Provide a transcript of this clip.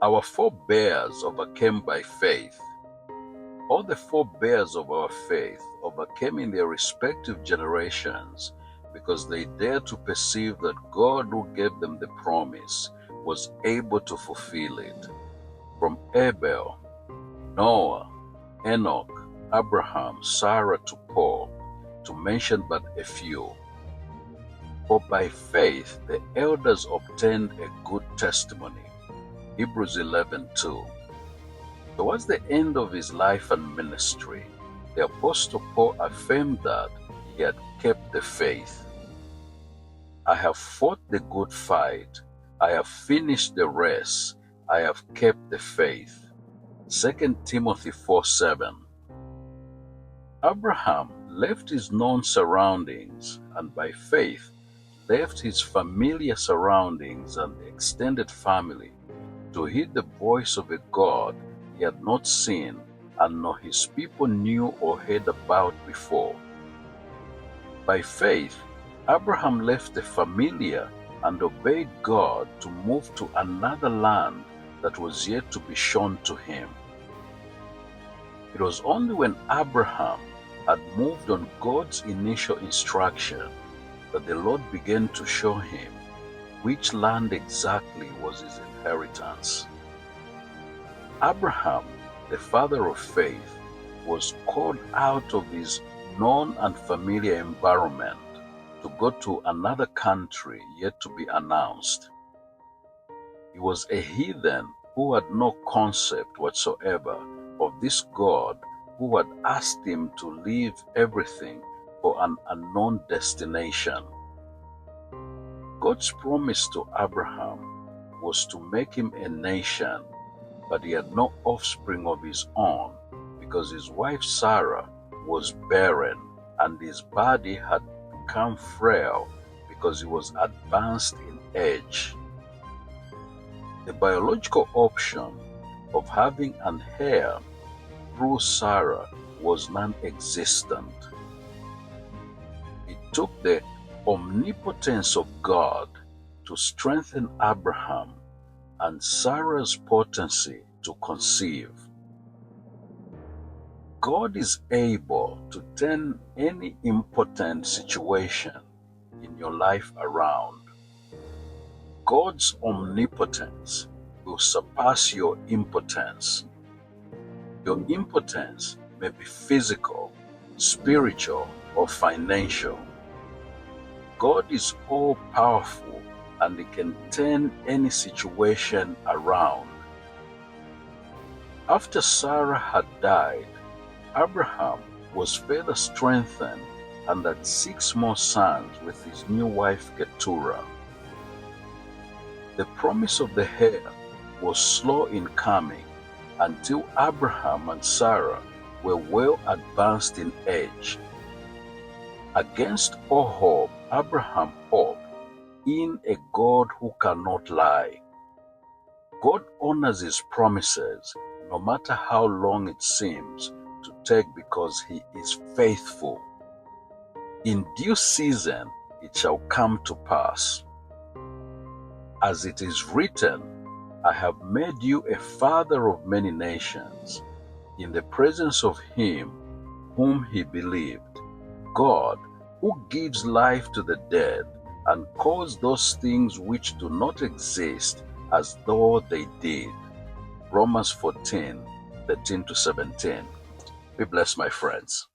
Our forebears overcame by faith. All the forebears of our faith overcame in their respective generations because they dared to perceive that God who gave them the promise was able to fulfill it. From Abel, Noah, Enoch, Abraham, Sarah to Paul, to mention but a few. For by faith the elders obtained a good testimony. Hebrews 11:2. Towards the end of his life and ministry, the Apostle Paul affirmed that he had kept the faith. I have fought the good fight. I have finished the race. I have kept the faith. 2 Timothy 4:7. Abraham left his known surroundings and by faith left his familiar surroundings and extended family to hear the voice of a God he had not seen and nor his people knew or heard about before. By faith, Abraham left the familiar and obeyed God to move to another land that was yet to be shown to him. It was only when Abraham had moved on God's initial instruction that the Lord began to show him which land exactly was his inheritance. Abraham, the father of faith, was called out of his known and familiar environment to go to another country yet to be announced. He was a heathen who had no concept whatsoever of this God who had asked him to leave everything for an unknown destination. God's promise to Abraham was to make him a nation, but he had no offspring of his own because his wife Sarah was barren and his body had become frail because he was advanced in age. The biological option of having an heir through Sarah was non-existent. It took the omnipotence of God to strengthen Abraham and Sarah's potency to conceive. God is able to turn any impotent situation in your life around. God's omnipotence will surpass your impotence. Your impotence may be physical, spiritual, or financial. God is all-powerful and He can turn any situation around. After Sarah had died, Abraham was further strengthened and had 6 more sons with his new wife Keturah. The promise of the heir was slow in coming until Abraham and Sarah were well advanced in age. Against all hope, Abraham hoped in a God who cannot lie. God honors His promises no matter how long it seems to take because He is faithful. In due season it shall come to pass. As it is written, I have made you a father of many nations, in the presence of Him whom he believed, God, who gives life to the dead and calls those things which do not exist as though they did. Romans 14:13-17. Be blessed, my friends.